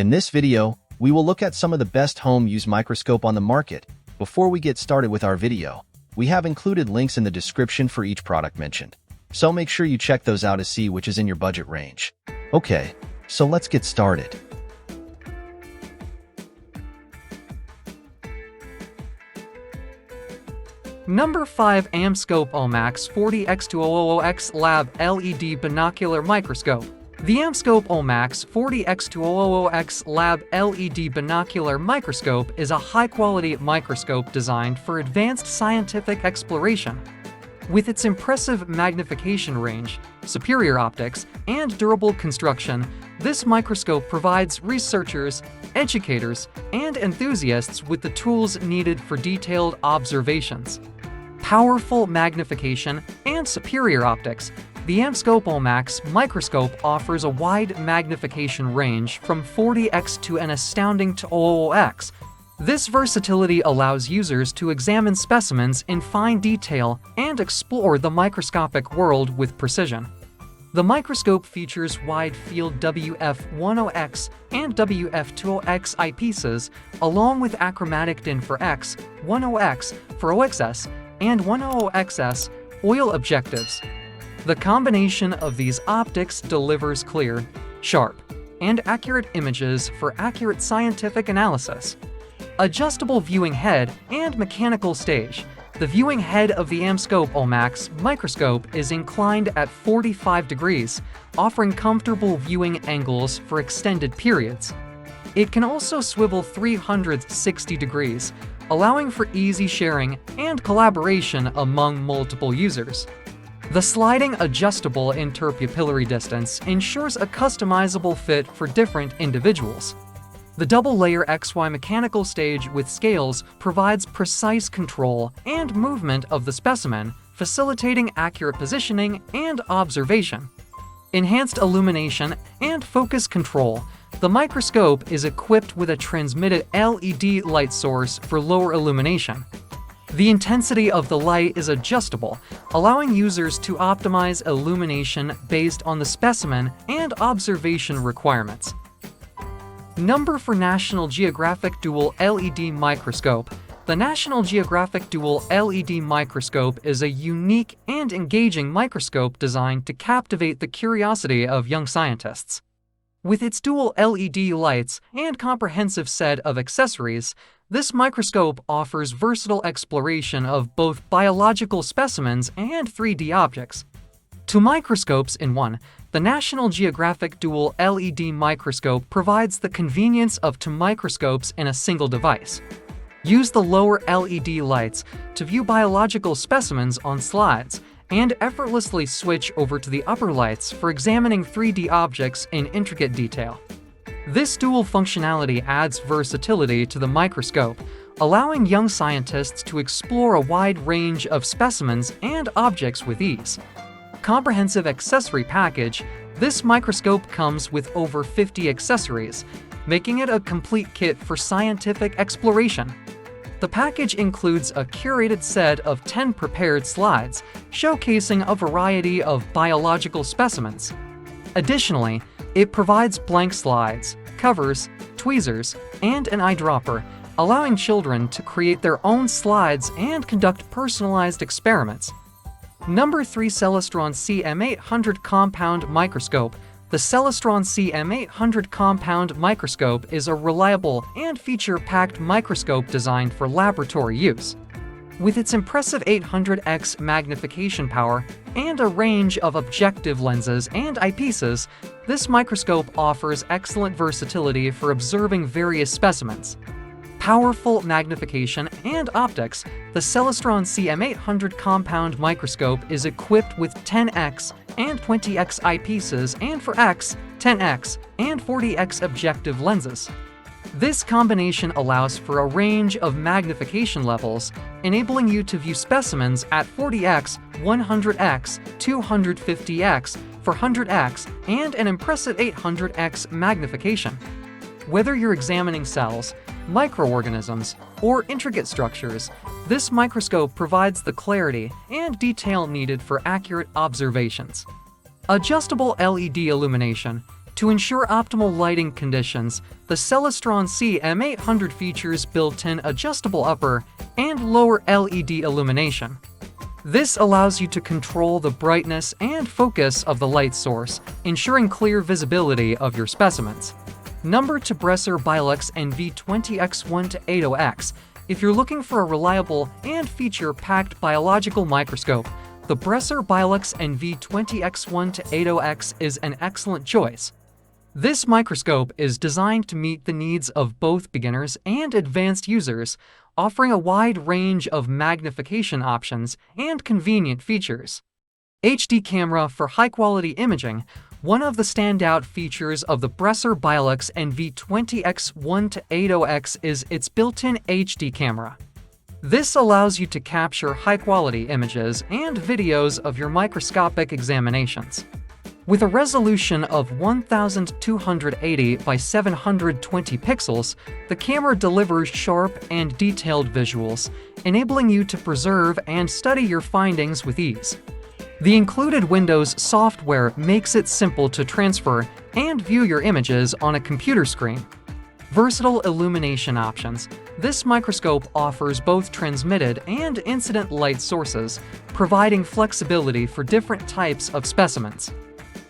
In this video, we will look at some of the best home use microscope on the market. Before we get started with our video, we have included links in the description for each product mentioned, so make sure you check those out to see which is in your budget range. Okay, so let's get started. Number 5 MScope Omax 40x200x Lab LED Binocular Microscope. The MScope Omax 40x200x Lab LED Binocular Microscope is a high-quality microscope designed for advanced scientific exploration. With its impressive magnification range, superior optics, and durable construction, this microscope provides researchers, educators, and enthusiasts with the tools needed for detailed observations. Powerful magnification and superior optics, the MScope Omax microscope offers a wide magnification range from 40x to an astounding 200x. This versatility allows users to examine specimens in fine detail and explore the microscopic world with precision. The microscope features wide-field WF10X and WF20X eyepieces, along with achromatic DIN for X, 10X for OXS, and 10XS oil objectives. The combination of these optics delivers clear, sharp, and accurate images for accurate scientific analysis. Adjustable viewing head and mechanical stage. The viewing head of the MScope Omax microscope is inclined at 45 degrees, offering comfortable viewing angles for extended periods. It can also swivel 360 degrees, allowing for easy sharing and collaboration among multiple users. The sliding adjustable interpupillary distance ensures a customizable fit for different individuals. The double-layer XY mechanical stage with scales provides precise control and movement of the specimen, facilitating accurate positioning and observation. Enhanced illumination and focus control. The microscope is equipped with a transmitted LED light source for lower illumination. The intensity of the light is adjustable, allowing users to optimize illumination based on the specimen and observation requirements. Number for National Geographic Dual LED Microscope. The National Geographic Dual LED Microscope is a unique and engaging microscope designed to captivate the curiosity of young scientists. With its dual LED lights and comprehensive set of accessories, this microscope offers versatile exploration of both biological specimens and 3D objects. Two microscopes in one, the National Geographic Dual LED Microscope provides the convenience of two microscopes in a single device. Use the lower LED lights to view biological specimens on slides, and effortlessly switch over to the upper lights for examining 3D objects in intricate detail. This dual functionality adds versatility to the microscope, allowing young scientists to explore a wide range of specimens and objects with ease. Comprehensive accessory package. This microscope comes with over 50 accessories, making it a complete kit for scientific exploration. The package includes a curated set of 10 prepared slides, showcasing a variety of biological specimens. Additionally, it provides blank slides, covers, tweezers, and an eyedropper, allowing children to create their own slides and conduct personalized experiments. Number 3 Celestron CM800 Compound Microscope. The Celestron CM800 Compound Microscope is a reliable and feature-packed microscope designed for laboratory use. With its impressive 800x magnification power and a range of objective lenses and eyepieces, this microscope offers excellent versatility for observing various specimens. Powerful magnification and optics, the Celestron CM800 Compound Microscope is equipped with 10x and 20x eyepieces and for X, 10x, and 40x objective lenses. This combination allows for a range of magnification levels, enabling you to view specimens at 40x, 100x, 250x, 400x, and an impressive 800x magnification. Whether you're examining cells, microorganisms, or intricate structures, this microscope provides the clarity and detail needed for accurate observations. Adjustable LED illumination. To ensure optimal lighting conditions, the Celestron M800 features built-in adjustable upper and lower LED illumination. This allows you to control the brightness and focus of the light source, ensuring clear visibility of your specimens. Number to Bresser Bilux NV20X1-80X. If you're looking for a reliable and feature-packed biological microscope, the Bresser Bilux NV20X1-80X is an excellent choice. This microscope is designed to meet the needs of both beginners and advanced users, offering a wide range of magnification options and convenient features. HD camera for high-quality imaging. One of the standout features of the Bresser Bilux NV20X1-80X is its built-in HD camera. This allows you to capture high-quality images and videos of your microscopic examinations. With a resolution of 1280 by 720 pixels, the camera delivers sharp and detailed visuals, enabling you to preserve and study your findings with ease. The included Windows software makes it simple to transfer and view your images on a computer screen. Versatile illumination options. This microscope offers both transmitted and incident light sources, providing flexibility for different types of specimens.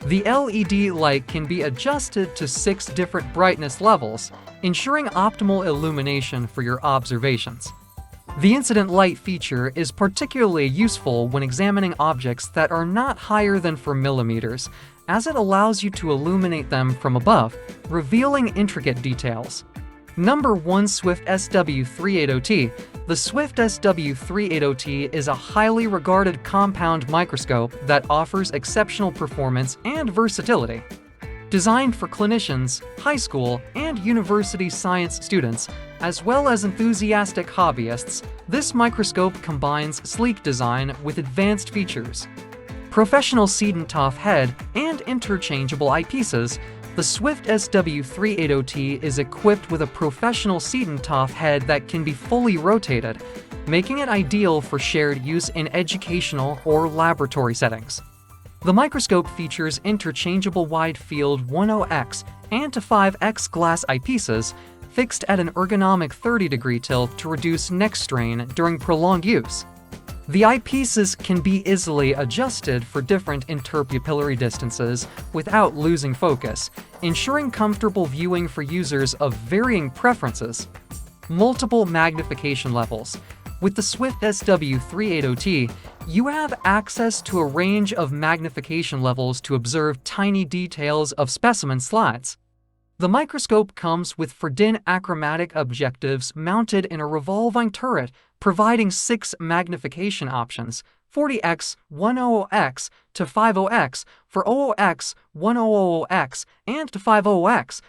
The LED light can be adjusted to 6 different brightness levels, ensuring optimal illumination for your observations. The incident light feature is particularly useful when examining objects that are not higher than 4 millimeters, as it allows you to illuminate them from above, revealing intricate details. Number 1 Swift SW380T. The Swift SW380T is a highly regarded compound microscope that offers exceptional performance and versatility. Designed for clinicians, high school, and university science students, as well as enthusiastic hobbyists, this microscope combines sleek design with advanced features. Professional Seidentopf head and interchangeable eyepieces. The Swift SW380T is equipped with a professional Seidentopf head that can be fully rotated, making it ideal for shared use in educational or laboratory settings. The microscope features interchangeable wide-field 10x and to 5x glass eyepieces fixed at an ergonomic 30-degree tilt to reduce neck strain during prolonged use. The eyepieces can be easily adjusted for different interpupillary distances without losing focus, ensuring comfortable viewing for users of varying preferences. Multiple magnification levels. With the Swift SW380T, you have access to a range of magnification levels to observe tiny details of specimen slides. The microscope comes with Ferdinand achromatic objectives mounted in a revolving turret, providing 6 magnification options: 40x, 100x to 50x for 00x, 100x, and to 50x,